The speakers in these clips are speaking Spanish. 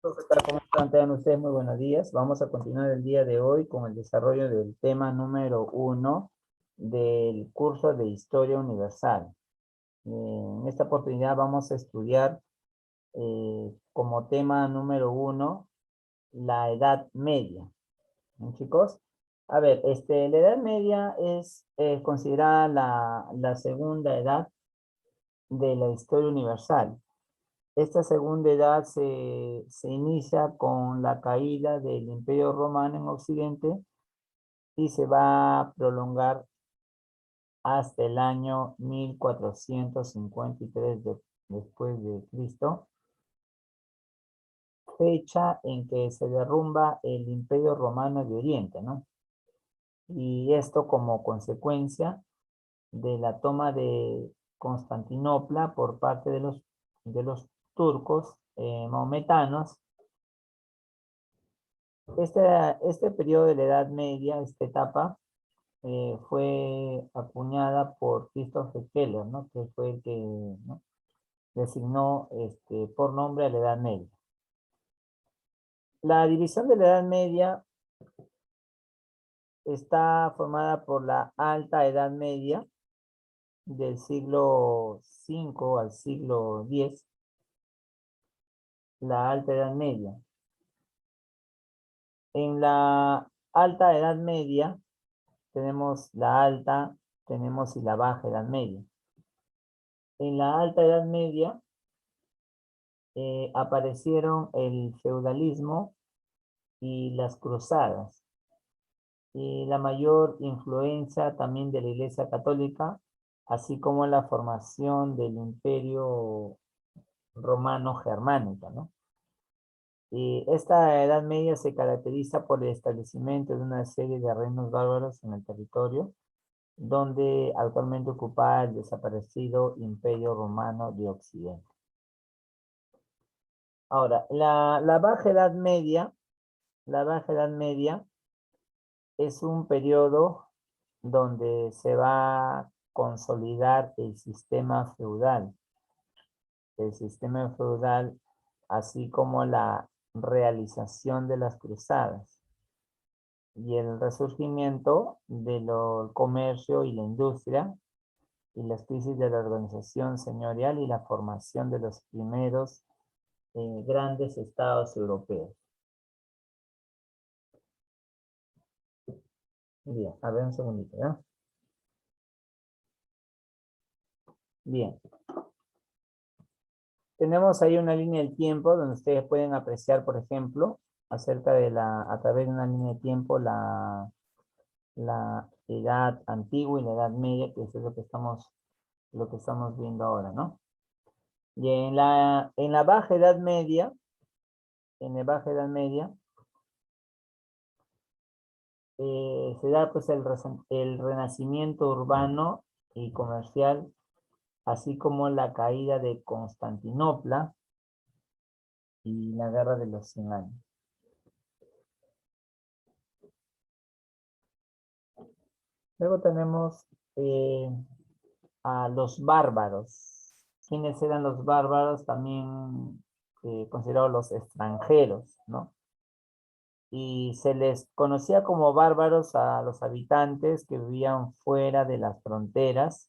¿Qué tal? ¿Cómo están? Tengan ustedes muy buenos días. Vamos a continuar el día de hoy con el desarrollo del tema número 1 del curso de Historia Universal. En esta oportunidad vamos a estudiar como tema número 1 la Edad Media. ¿No, chicos? A ver, la Edad Media es considerada la segunda edad de la historia universal. Esta segunda edad se inicia con la caída del Imperio Romano en Occidente y se va a prolongar hasta el año 1453 después de Cristo, fecha en que se derrumba el Imperio Romano de Oriente, ¿no? Y esto como consecuencia de la toma de Constantinopla por parte de los turcos maometanos. Este periodo de la Edad Media, esta etapa, fue acuñada por Christopher Keller, ¿no? Que fue el que, ¿no?, designó por nombre a la Edad Media. La división de la Edad Media está formada por la Alta Edad Media, del siglo V al siglo X, la Alta Edad Media. En la Alta Edad Media tenemos la Alta, tenemos y la Baja Edad Media. En la Alta Edad Media aparecieron el feudalismo y las cruzadas. Y la mayor influencia también de la Iglesia Católica, así como la formación del Imperio Romano Germánico, ¿no? Y esta Edad Media se caracteriza por el establecimiento de una serie de reinos bárbaros en el territorio, donde actualmente ocupa el desaparecido Imperio Romano de Occidente. Ahora, la Baja Edad Media, la Baja Edad Media es un periodo donde se va a consolidar el sistema feudal, así como la realización de las cruzadas y el resurgimiento del comercio y la industria y las crisis de la organización señorial y la formación de los primeros grandes estados europeos. Bien, a ver un segundito, ¿ya? Bien. Tenemos ahí una línea del tiempo donde ustedes pueden apreciar, por ejemplo, a través de una línea de tiempo, la edad antigua y la edad media, que es lo que estamos viendo ahora, ¿no? Y en la baja edad media, se da pues el renacimiento urbano y comercial, así como la caída de Constantinopla y la Guerra de los 100 años. Luego tenemos a los bárbaros. ¿Quiénes eran los bárbaros? También considerados los extranjeros, ¿no? Y se les conocía como bárbaros a los habitantes que vivían fuera de las fronteras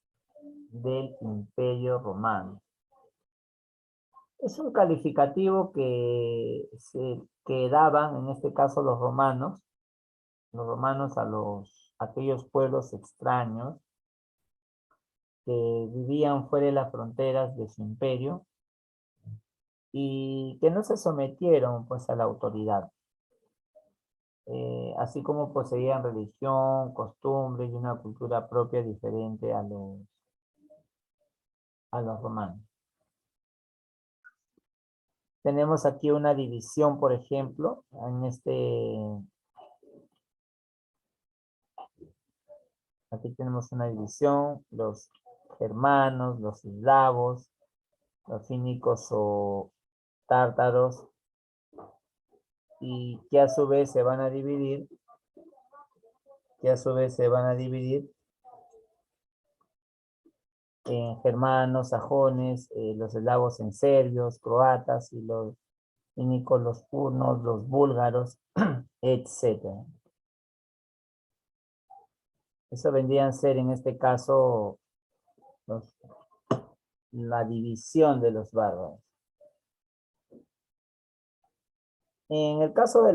del Imperio Romano. Es un calificativo que daban, en este caso los romanos a aquellos pueblos extraños que vivían fuera de las fronteras de su imperio y que no se sometieron pues a la autoridad, así como poseían religión, costumbres y una cultura propia diferente a los romanos. Tenemos aquí una división, por ejemplo, aquí tenemos una división: los germanos, los eslavos, los fínicos o tártaros, y que a su vez se van a dividir en germanos, sajones, los eslavos en serbios, croatas, y los Cínicos, los hunos, los búlgaros, etcétera. Eso vendrían a ser en este caso la división de los bárbaros. En el caso de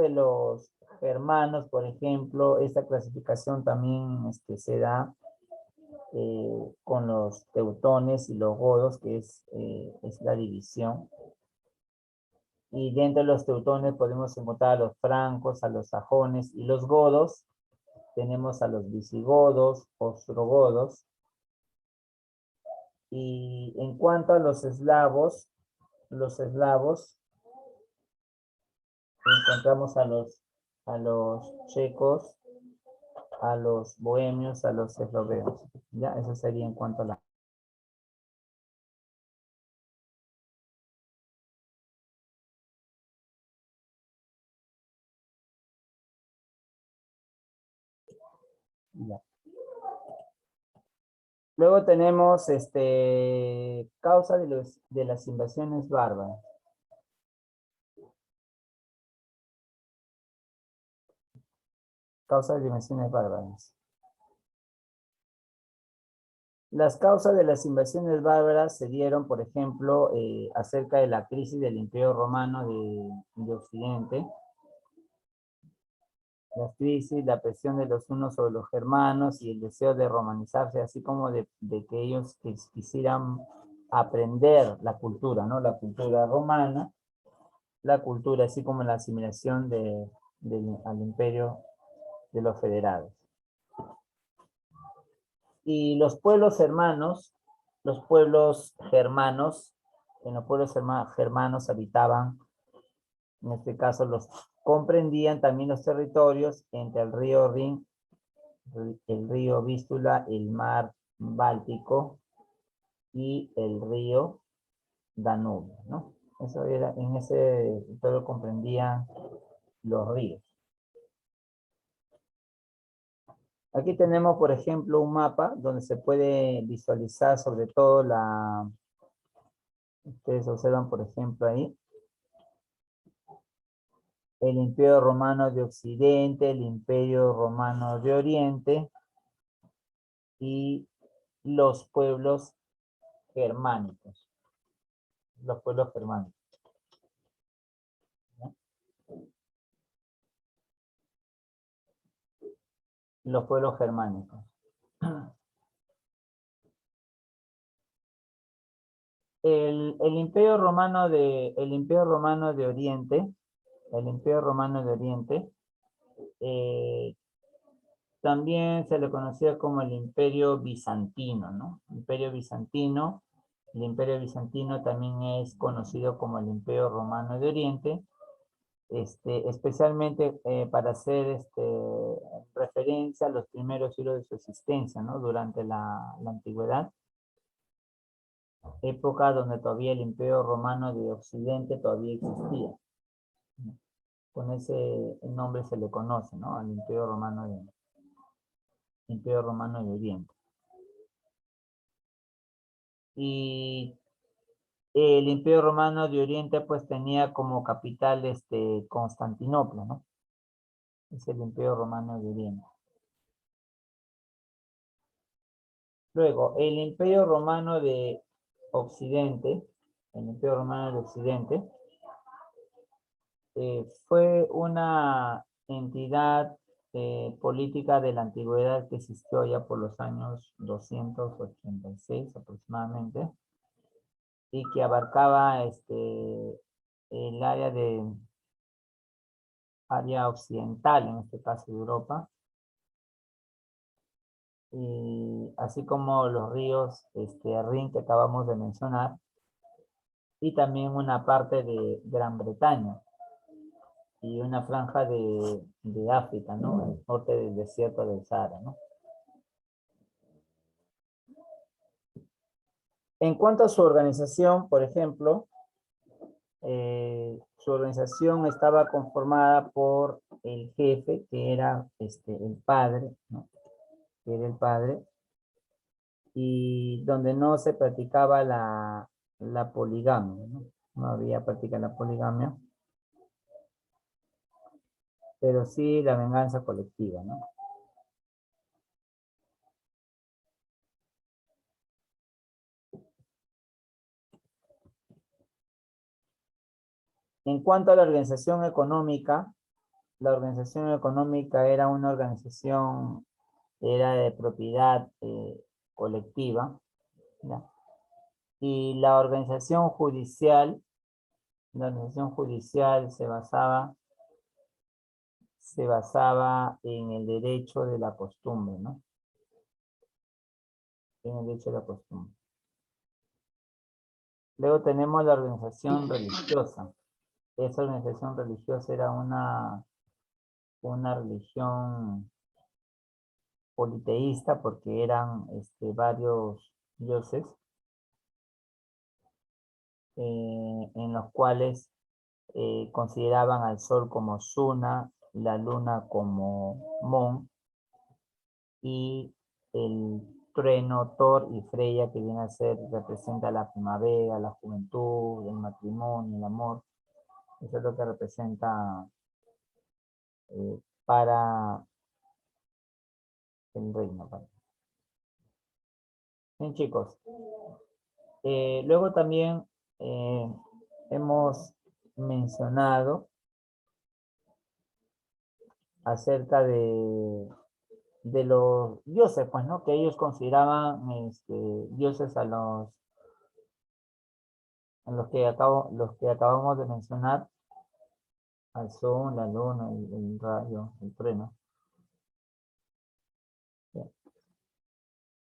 los germanos, por ejemplo, esta clasificación también se da con los teutones y los godos, que es la división. Y dentro de los teutones podemos encontrar a los francos, a los sajones y los godos. Tenemos a los visigodos, ostrogodos. Y en cuanto a los eslavos encontramos a los checos, a los bohemios, a los eslovenos. Ya, eso sería en cuanto a la... Ya. Luego tenemos causa de las invasiones bárbaras. Causas de invasiones bárbaras. Las causas de las invasiones bárbaras se dieron, por ejemplo, acerca de la crisis del Imperio Romano de Occidente. La crisis, la presión de los unos sobre los germanos y el deseo de romanizarse, así como de que ellos quisieran aprender la cultura, ¿no? La cultura romana, la cultura, así como la asimilación al imperio de los federados. Y los pueblos hermanos, en los pueblos germanos habitaban, en este caso comprendían también los territorios entre el río Rin, el río Vístula, el mar Báltico y el río Danubio, ¿no? Eso era, en ese todo comprendían los ríos. Aquí tenemos, por ejemplo, un mapa donde se puede visualizar sobre todo ustedes observan, por ejemplo, ahí, el Imperio Romano de Occidente, el Imperio Romano de Oriente y los pueblos germánicos. Los pueblos germánicos. ¿No? Los pueblos germánicos. El Imperio Romano de Oriente, eh, también se le conocía como el Imperio Bizantino, ¿no? El Imperio Bizantino también es conocido como el Imperio Romano de Oriente, especialmente para hacer referencia a los primeros siglos de su existencia, ¿no? Durante la antigüedad, época donde todavía el Imperio Romano de Occidente todavía existía. Con ese nombre se le conoce, ¿no? Al Imperio Romano de Oriente. Y el Imperio Romano de Oriente pues tenía como capital Constantinopla, ¿no? Es el Imperio Romano de Oriente. Luego, el Imperio Romano de Occidente, fue una entidad política de la antigüedad que existió ya por los años 286 aproximadamente, y que abarcaba el área occidental, en este caso de Europa, y así como los ríos Rin que acabamos de mencionar, y también una parte de Gran Bretaña y una franja de África, ¿no? Al norte del desierto del Sahara, ¿no? En cuanto a su organización, por ejemplo, su organización estaba conformada por el jefe, que era el padre, ¿no? Que era el padre, y donde no se practicaba la poligamia, ¿no? No había práctica de la poligamia, pero sí la venganza colectiva, ¿no? En cuanto a la organización económica era una organización, era de propiedad colectiva, ¿ya? Y la organización judicial se basaba en el derecho de la costumbre, ¿no? En el derecho de la costumbre. Luego tenemos la organización religiosa. Esa organización religiosa era una religión politeísta porque eran varios dioses en los cuales consideraban al sol como Suna, la luna como Mon y el trueno Thor y Freya que viene a ser, representa la primavera, la juventud, el matrimonio, el amor. Eso es lo que representa para el reino. Bien, chicos. Luego también eh, hemos mencionado acerca de los dioses, pues, ¿no? Que ellos consideraban dioses los que acabamos de mencionar, al sol, la luna, el rayo, el trueno. Bien.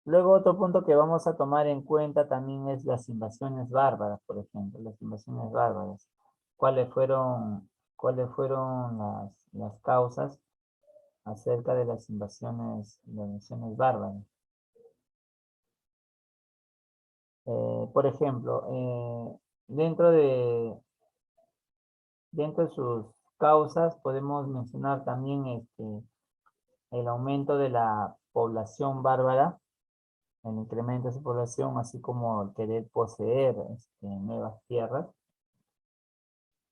Luego otro punto que vamos a tomar en cuenta también es las invasiones bárbaras, por ejemplo, las invasiones bárbaras. ¿Cuáles fueron las causas acerca de las invasiones bárbaras? Por ejemplo, dentro de sus causas podemos mencionar también el aumento de la población bárbara, el incremento de su población, así como el querer poseer nuevas tierras,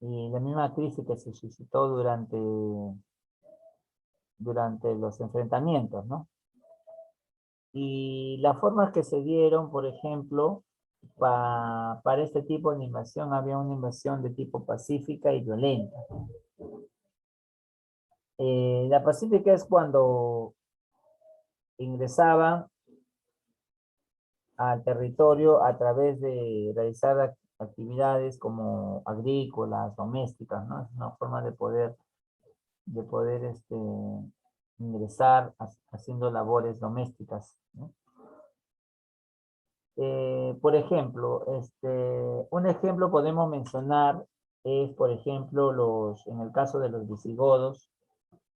y la misma crisis que se suscitó durante los enfrentamientos, ¿no? Y las formas que se dieron, por ejemplo, para este tipo de invasión, había una invasión de tipo pacífica y violenta. La pacífica es cuando ingresaban al territorio a través de realizar actividades como agrícolas, domésticas, ¿no? Es una forma de poder ingresar haciendo labores domésticas, ¿no? Por ejemplo, un ejemplo podemos mencionar es, por ejemplo, en el caso de los visigodos,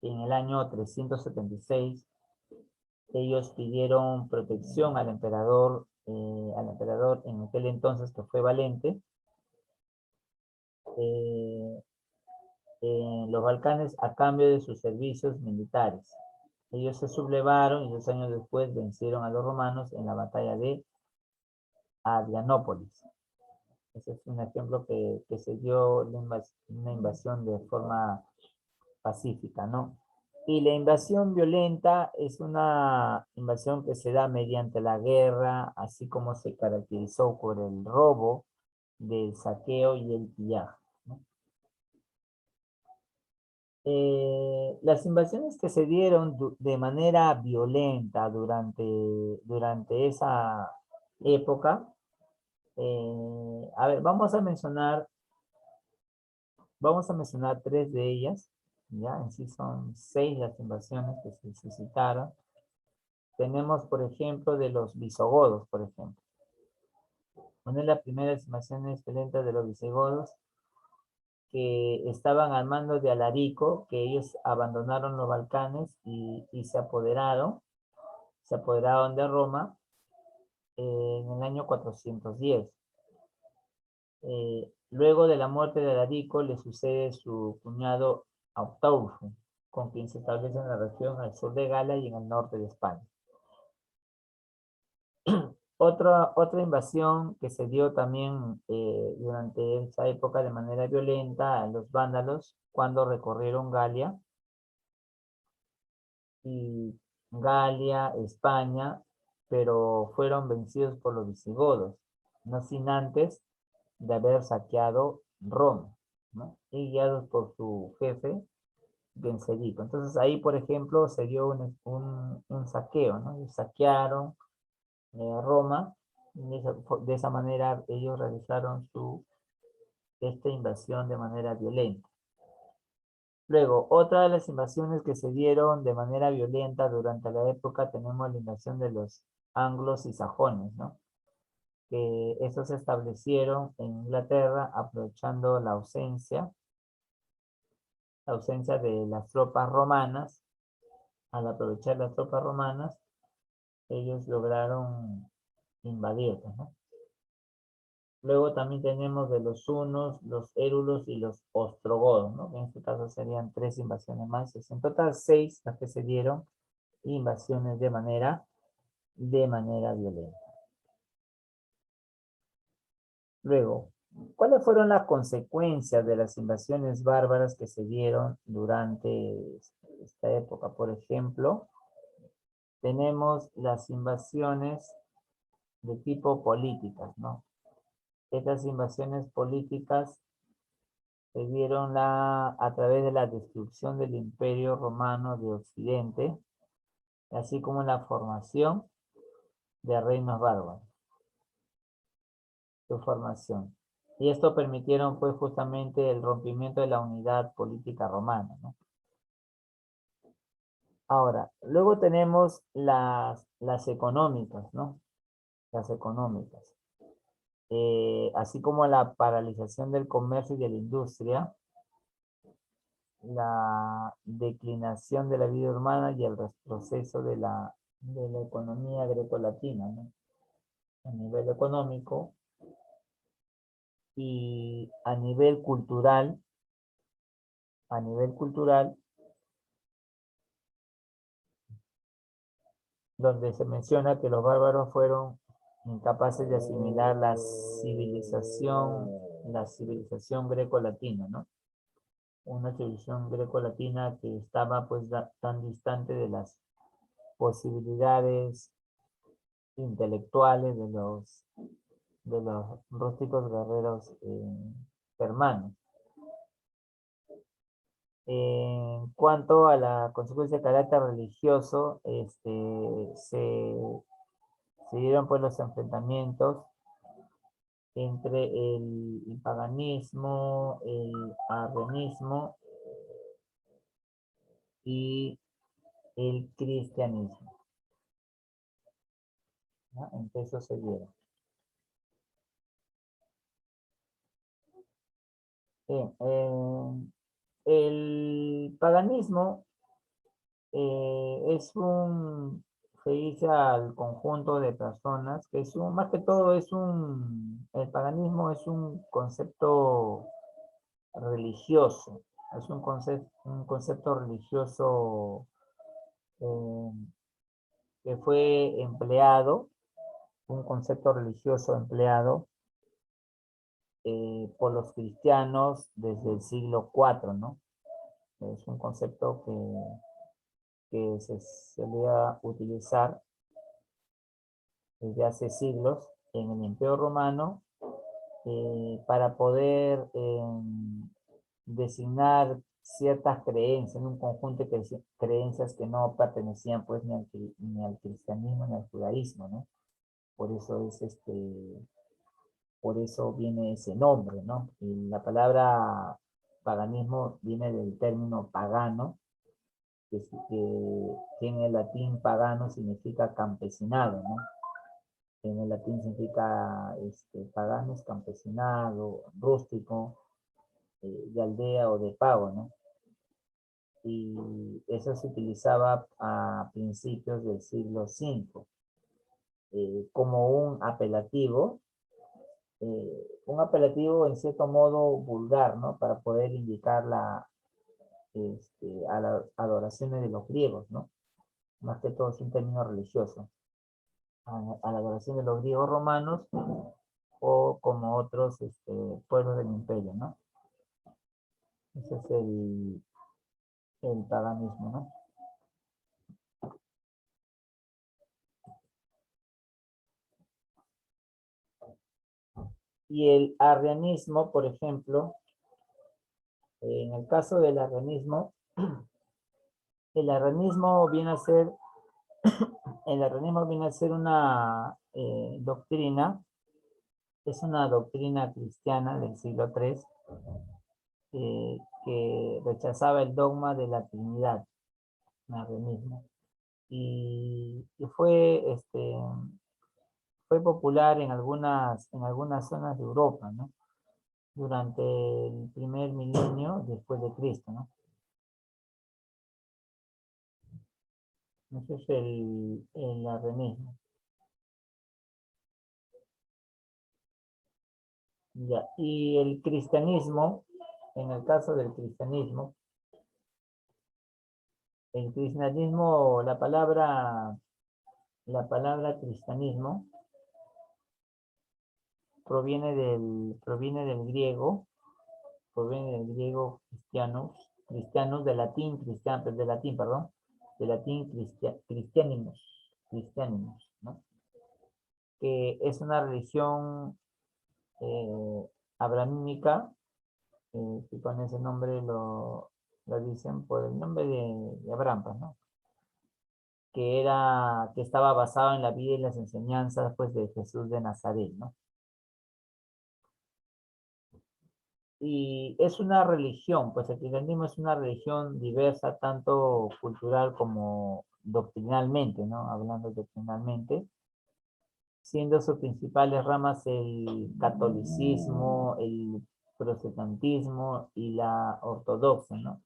en el año 376, ellos pidieron protección al emperador en aquel entonces que fue Valente, eh, en los Balcanes a cambio de sus servicios militares. Ellos se sublevaron y 2 años después vencieron a los romanos en la batalla de Adrianópolis. Ese es un ejemplo que se dio una invasión de forma pacífica, ¿no? Y la invasión violenta es una invasión que se da mediante la guerra, así como se caracterizó por el robo, del saqueo y el pillaje, ¿no? Las invasiones que se dieron de manera violenta durante esa época, a ver, vamos a mencionar 3 de ellas, ya, en sí son 6 las invasiones que se suscitaron. Tenemos, por ejemplo, de los visigodos, por ejemplo. Una de las primeras invasiones violentas de los visigodos, que estaban al mando de Alarico, que ellos abandonaron los Balcanes y se apoderaron de Roma en el año 410. Luego de la muerte de Alarico le sucede su cuñado Autaulfo, con quien se establece en la región al sur de Gala y en el norte de España. Otra invasión que se dio también durante esa época de manera violenta a los vándalos cuando recorrieron Galia y España, pero fueron vencidos por los visigodos, no sin antes de haber saqueado Roma, ¿no? Y guiados por su jefe, Genserico. Entonces ahí, por ejemplo, se dio un saqueo, ¿no? Y saquearon Roma, y de esa manera ellos realizaron esta invasión de manera violenta. Luego, otra de las invasiones que se dieron de manera violenta durante la época, tenemos la invasión de los anglos y sajones, ¿no? Que estos se establecieron en Inglaterra aprovechando la ausencia de las tropas romanas. Al aprovechar las tropas romanas, ellos lograron invadirlas, ¿no? Luego también tenemos de los hunos, los érulos y los ostrogodos, ¿no? En este caso serían 3 invasiones más. En total 6 las que se dieron invasiones de manera violenta. Luego, ¿cuáles fueron las consecuencias de las invasiones bárbaras que se dieron durante esta época? Por ejemplo, tenemos las invasiones de tipo políticas, ¿no? Estas invasiones políticas se dieron a través de la destrucción del Imperio Romano de Occidente, así como la formación de reinos bárbaros, su formación. Y esto permitieron pues justamente el rompimiento de la unidad política romana, ¿no? Ahora, luego tenemos las económicas, ¿no? Las económicas. Así como la paralización del comercio y de la industria, la declinación de la vida urbana y el retroceso de la economía grecolatina, ¿no? A nivel económico y a nivel cultural, donde se menciona que los bárbaros fueron incapaces de asimilar la civilización greco-latina, ¿no? Una civilización greco-latina que estaba pues tan distante de las posibilidades intelectuales de los rústicos guerreros germanos. En cuanto a la consecuencia de carácter religioso, se dieron pues los enfrentamientos entre el paganismo, el arrianismo y el cristianismo, ¿no? Entre esos se dieron. Bien, el paganismo se dice al conjunto de personas que más que todo el paganismo es un concepto religioso, es un concepto religioso eh, que fue empleado, un concepto religioso empleado por los cristianos desde el siglo IV, ¿no? Es un concepto que se solía utilizar desde hace siglos en el Imperio Romano para poder designar ciertas creencias, en un conjunto de creencias que no pertenecían pues ni al cristianismo ni al judaísmo, ¿no? Por eso por eso viene ese nombre, ¿no? Y la palabra paganismo viene del término pagano, que en el latín pagano significa campesinado, ¿no? En el latín significa pagano es campesinado, rústico, de aldea o de pago, ¿no? Y eso se utilizaba a principios del siglo V como un apelativo en cierto modo vulgar, ¿no? Para poder indicar a las adoraciones de los griegos, ¿no? Más que todo es un término religioso. a la adoración de los griegos romanos o como otros pueblos del imperio, ¿no? Ese es el paganismo, ¿no? Y el arrianismo, por ejemplo, en el caso del arrianismo, el arrianismo viene a ser, el arrianismo viene a ser una doctrina, es una doctrina cristiana del siglo III que rechazaba el dogma de la Trinidad, el arrianismo. Y fue popular en algunas zonas de Europa, ¿no? Durante el primer milenio después de Cristo, ¿no? Ese es el arrianismo. Ya. Y el cristianismo, en el caso del cristianismo, el cristianismo, la palabra cristianismo proviene del griego cristianos, cristianos, de latín, perdón, de latín cristianimus, ¿no? Que es una religión abrahámica, que con ese nombre lo dicen por el nombre de Abraham, pues, ¿no? Que estaba basado en la vida y las enseñanzas, pues, de Jesús de Nazaret, ¿no? Y es una religión, pues el cristianismo es una religión diversa, tanto cultural como doctrinalmente, ¿no? Hablando doctrinalmente, siendo sus principales ramas el catolicismo, el protestantismo y la ortodoxia, ¿no?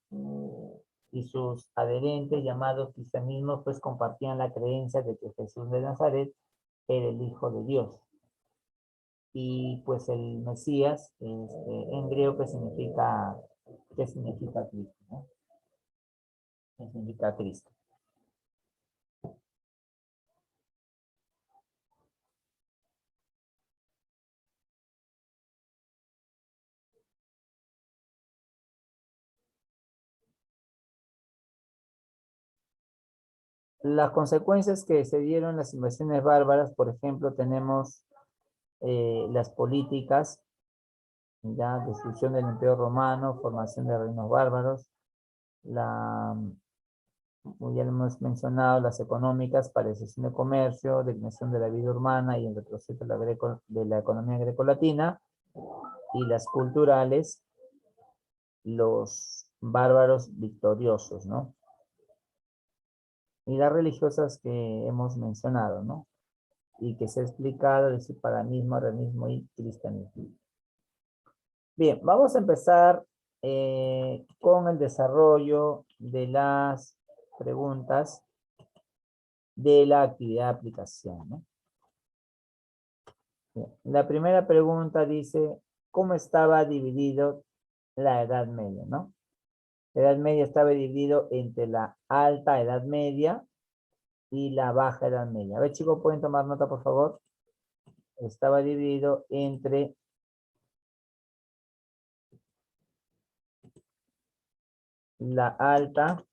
Y sus adherentes llamados cristianismos pues compartían la creencia de que Jesús de Nazaret era el Hijo de Dios. Y pues el Mesías, en griego, qué significa Cristo, ¿no? ¿Qué significa Cristo? Las consecuencias que se dieron las invasiones bárbaras, por ejemplo, tenemos las políticas, ya destrucción del Imperio Romano, formación de reinos bárbaros, como ya lo hemos mencionado, las económicas, paralización de comercio, declinación de la vida urbana y el retroceso de la economía grecolatina, y las culturales, los bárbaros victoriosos, ¿no? Y las religiosas que hemos mencionado, ¿no? Y que se ha explicado de su paganismo, arrianismo y cristianismo. Bien, vamos a empezar con el desarrollo de las preguntas de la actividad de aplicación, ¿no? Bien, la primera pregunta dice, ¿cómo estaba dividido la Edad Media, no? La Edad Media estaba dividido entre la Alta Edad Media y la Baja Edad Media. A ver, chicos, ¿pueden tomar nota, por favor? Estaba dividido entre la Alta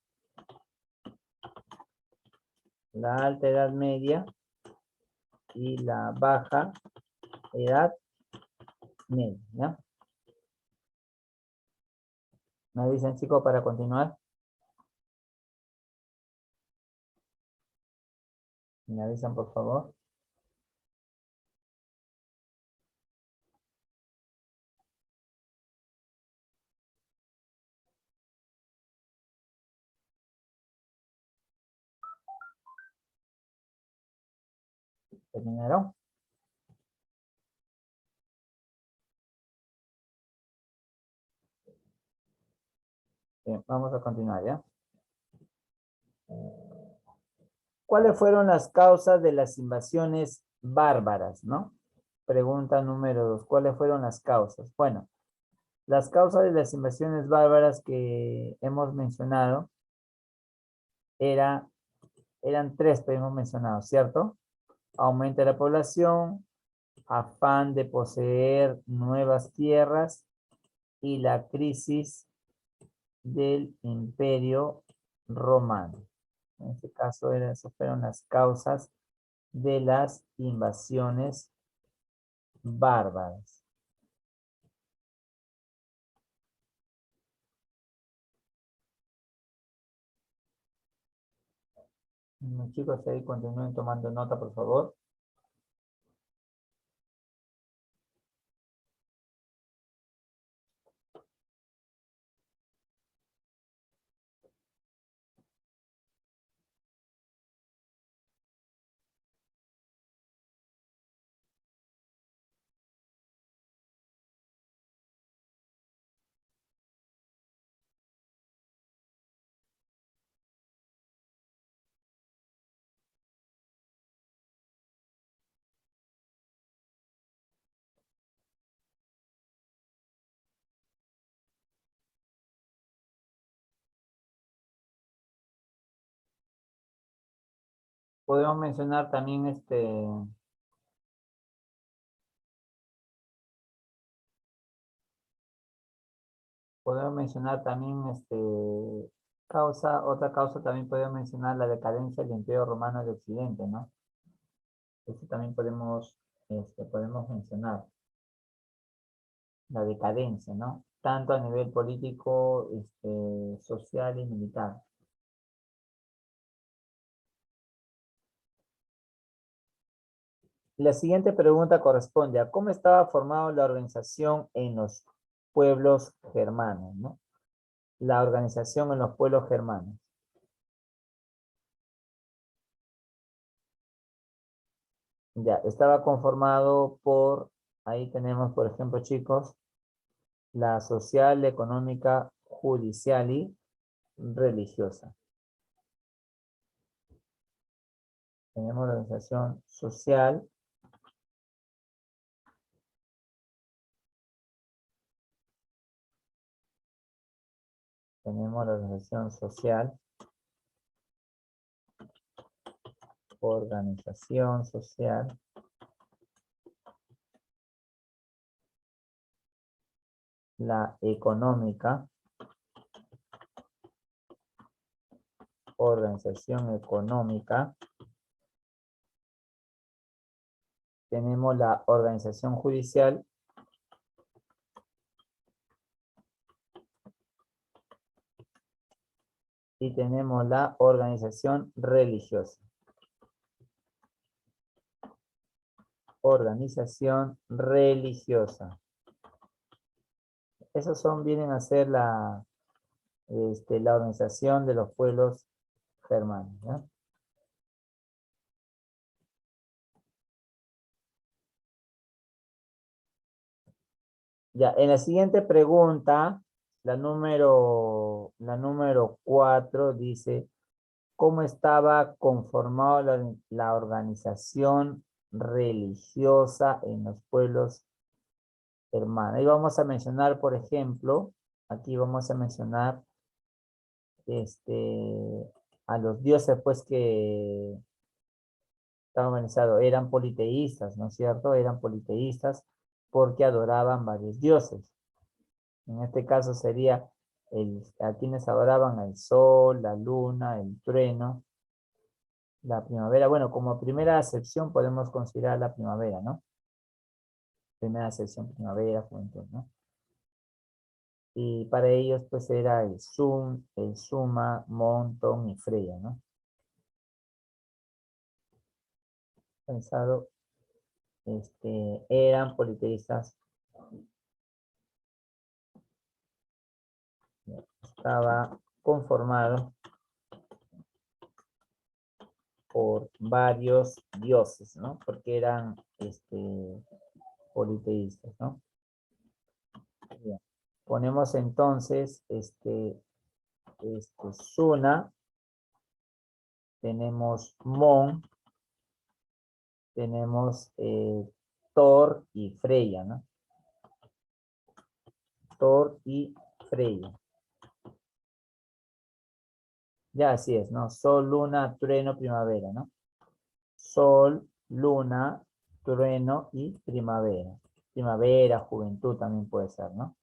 Edad Media y la Baja Edad Media, ¿ya? ¿Me dicen, chicos, para continuar? ¿Me avisan, por favor? ¿Terminaron? Bien, vamos a continuar, ¿ya? ¿Cuáles fueron las causas de las invasiones bárbaras, no? Pregunta número 2. ¿Cuáles fueron las causas? Bueno, las causas de las invasiones bárbaras que hemos mencionado eran tres que hemos mencionado, ¿cierto? Aumenta la población, afán de poseer nuevas tierras y la crisis del Imperio Romano. En este caso, esas fueron las causas de las invasiones bárbaras. Chicos, ahí continúen tomando nota, por favor. Podemos mencionar también otra causa también podemos mencionar la decadencia del Imperio Romano de Occidente, ¿no? Eso también podemos mencionar, la decadencia, ¿no? Tanto a nivel político, social y militar. La siguiente pregunta corresponde a cómo estaba formada la organización en los pueblos germanos, ¿no? La organización en los pueblos germanos. Ya, estaba conformado por, ahí tenemos, por ejemplo, chicos, la social, económica, judicial y religiosa. Tenemos la organización social, tenemos la organización social, la económica, organización económica, tenemos la organización judicial, y tenemos la organización religiosa. Organización religiosa. Esos vienen a ser la organización de los pueblos germanos, ¿no? Ya, en la siguiente pregunta, la número 4 dice, ¿cómo estaba conformada la organización religiosa en los pueblos hermanos? Ahí vamos a mencionar, por ejemplo, aquí vamos a mencionar a los dioses, pues, que estaban organizados, eran politeístas, ¿no es cierto? Eran politeístas porque adoraban varios dioses. En este caso sería a quienes adoraban al sol, la luna, el trueno, la primavera. Bueno, como primera acepción podemos considerar la primavera, ¿no? Primera acepción, primavera, juventud, ¿no? Y para ellos, pues, era el Sun, el Suma, Montón y Freya, ¿no? Pensado, eran politeístas. Estaba conformado por varios dioses, ¿no? Porque eran politeístas, ¿no? Bien. Ponemos entonces Suna, tenemos Mon, tenemos Thor y Freya, ¿no? Thor y Freya. Ya así es, ¿no? Sol, luna, trueno, primavera, ¿no? Sol, luna, trueno y primavera. Primavera, juventud también puede ser, ¿no?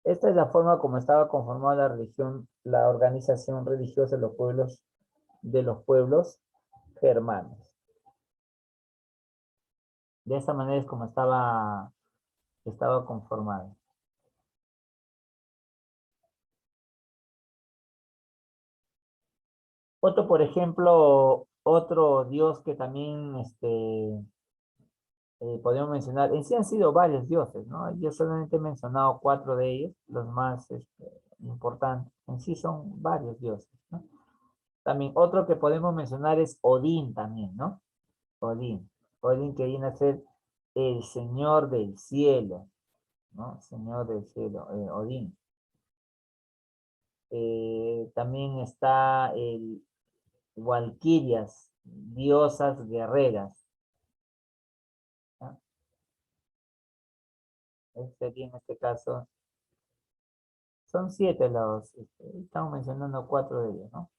Esta es la forma como estaba conformada la religión, la organización religiosa de los pueblos germanos. De esta manera es como estaba conformada. Otro, por ejemplo, otro dios que también podemos mencionar, en sí han sido varios dioses, ¿no? Yo solamente he mencionado 4 de ellos, los más importantes. En sí son varios dioses, ¿no? También otro que podemos mencionar es Odín también, ¿no? Odín. Odín que viene a ser el señor del cielo, ¿no? Señor del cielo, Odín. También está el Valquirias, diosas guerreras, ¿no? Aquí en este caso son 7 estamos mencionando 4 de ellos, ¿no?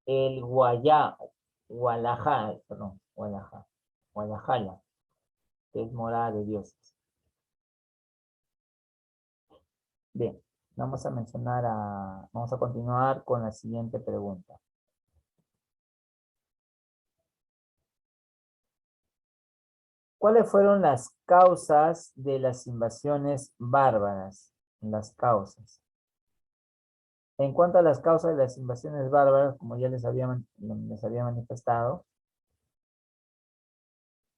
El Gualajala, que es morada de dioses. Bien, vamos a continuar con la siguiente pregunta. ¿Cuáles fueron las causas de las invasiones bárbaras? Las causas. En cuanto a las causas de las invasiones bárbaras, como ya les había manifestado,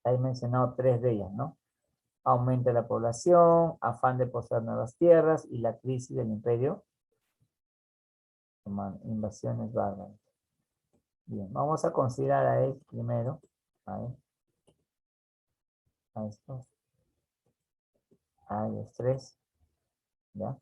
he mencionado 3 de ellas, ¿no? Aumento de la población, afán de poseer nuevas tierras y la crisis del imperio. Invasiones bárbaras. Bien, vamos a considerar a él primero. A estos. A los 3. ¿Ya?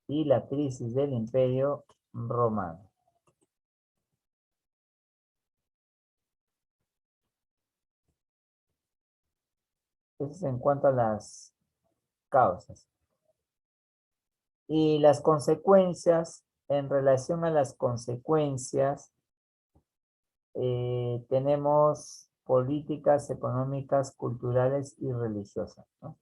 Y la crisis del imperio romano. Eso es en cuanto a las causas. Y las consecuencias, en relación a las consecuencias, tenemos políticas económicas, culturales y religiosas, ¿no?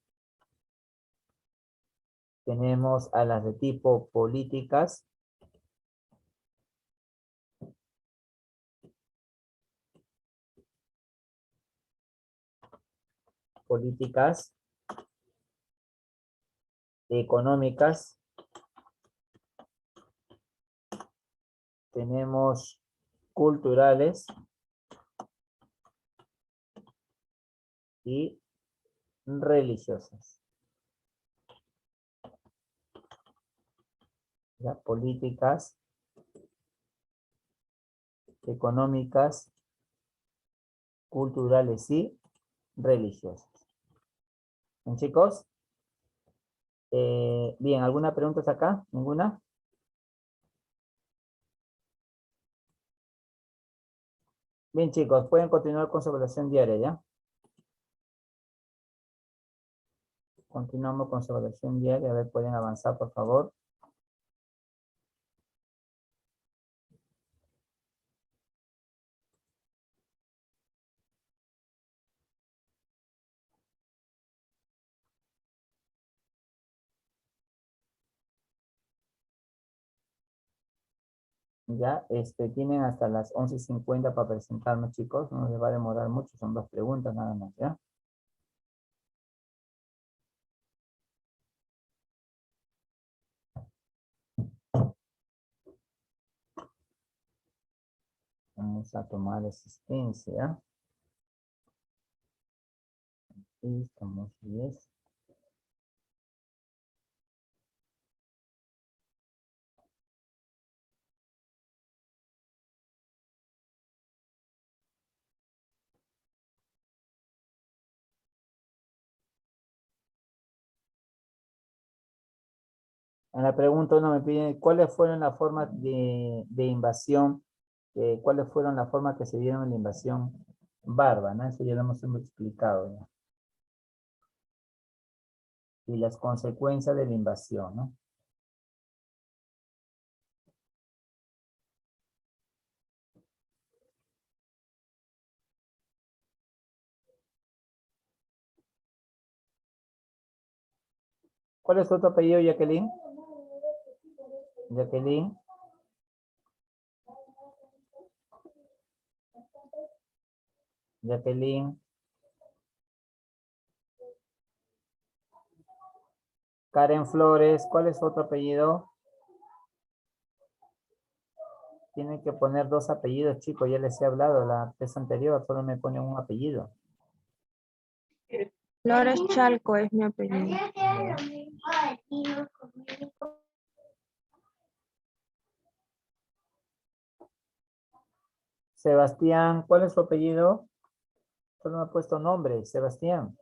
Tenemos a las de tipo políticas, económicas, tenemos culturales y religiosas. ¿Ya? Políticas, económicas, culturales y religiosas. ¿Bien, chicos? Bien, ¿alguna pregunta hasta acá? ¿Ninguna? Bien, chicos, pueden continuar con su evaluación diaria, ¿ya? Continuamos con su evaluación diaria. A ver, pueden avanzar, por favor. Ya, tienen hasta las 11:50 para presentarme, chicos. No les va a demorar mucho, son 2 preguntas nada más, ¿ya? Vamos a tomar asistencia. Y estamos 10. En la pregunta 1 me piden cuáles fueron las formas de invasión, cuáles fueron las formas que se dieron en la invasión bárbara, ¿no? Eso ya lo hemos explicado, ¿no? y las consecuencias de la invasión, ¿no? ¿Cuál es tu otro apellido, Jacqueline? Jacqueline. Jacqueline. Karen Flores. ¿Cuál es su otro apellido? Tienen que poner dos apellidos, chicos. Ya les he hablado la vez anterior. Solo me ponen un apellido. Flores Chalco es mi apellido. Sebastián. ¿Cuál es su apellido? Solo me ha puesto nombre. Sebastián.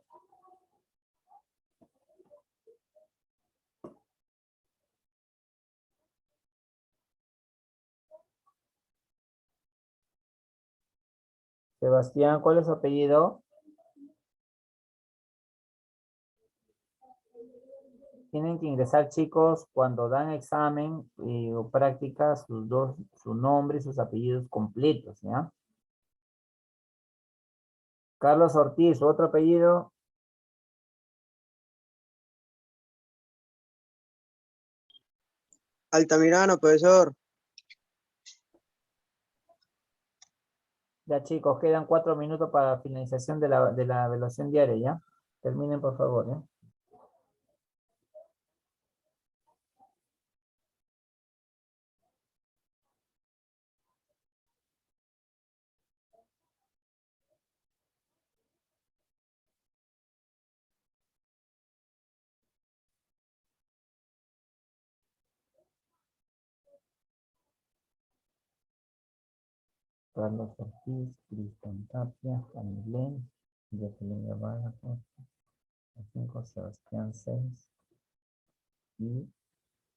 Sebastián, ¿cuál es su apellido? Tienen que ingresar, chicos, cuando dan examen o práctica, su nombre y sus apellidos completos, ¿ya? Carlos Ortiz, ¿su otro apellido? Altamirano, profesor. Ya, chicos, quedan 4 minutos para finalización de la evaluación diaria, ¿ya? Terminen, por favor, ¿ya? Carlos Ortiz, Cristian Tapia, Anilén, Jacqueline Guevara, 5, Sebastián 6 y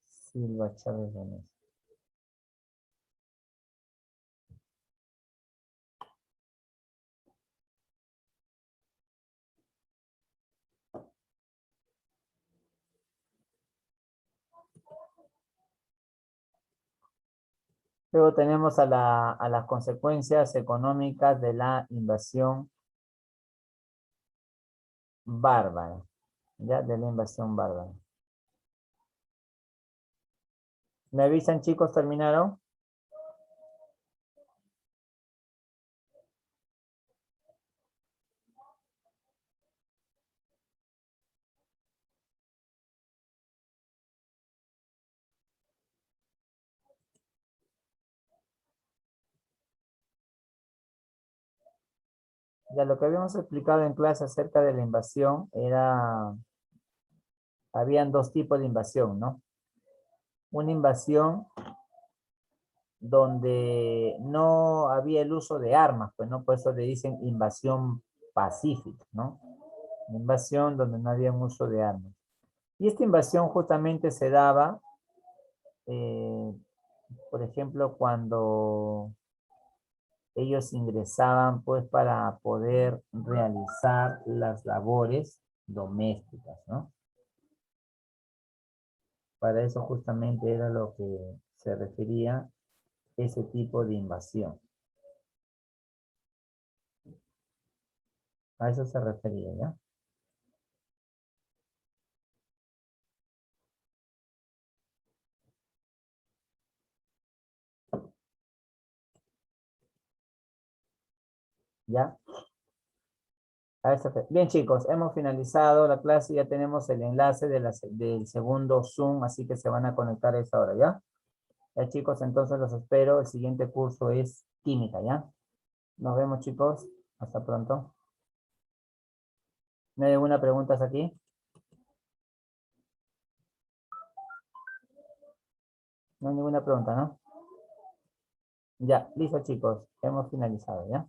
Silva Chávez Gómez. Luego tenemos a las consecuencias económicas de la invasión bárbara, ¿ya? De la invasión bárbara. ¿Me avisan, chicos, terminaron? Ya lo que habíamos explicado en clase acerca de la invasión habían dos tipos de invasión, ¿no? Una invasión donde no había el uso de armas, pues, ¿no? Por eso le dicen invasión pacífica, ¿no? Invasión donde no había un uso de armas. Y esta invasión justamente se daba, por ejemplo, cuando ellos ingresaban, pues, para poder realizar las labores domésticas, ¿no? Para eso justamente era lo que se refería ese tipo de invasión. A eso se refería, ¿ya? ¿Ya? Bien, chicos, hemos finalizado la clase, ya tenemos el enlace del segundo Zoom, así que se van a conectar a esa hora, ¿ya? Ya, chicos, entonces los espero. El siguiente curso es química, ¿ya? Nos vemos, chicos. Hasta pronto. ¿No hay alguna pregunta aquí? No hay ninguna pregunta, ¿no? Ya, listo, chicos. Hemos finalizado, ¿ya?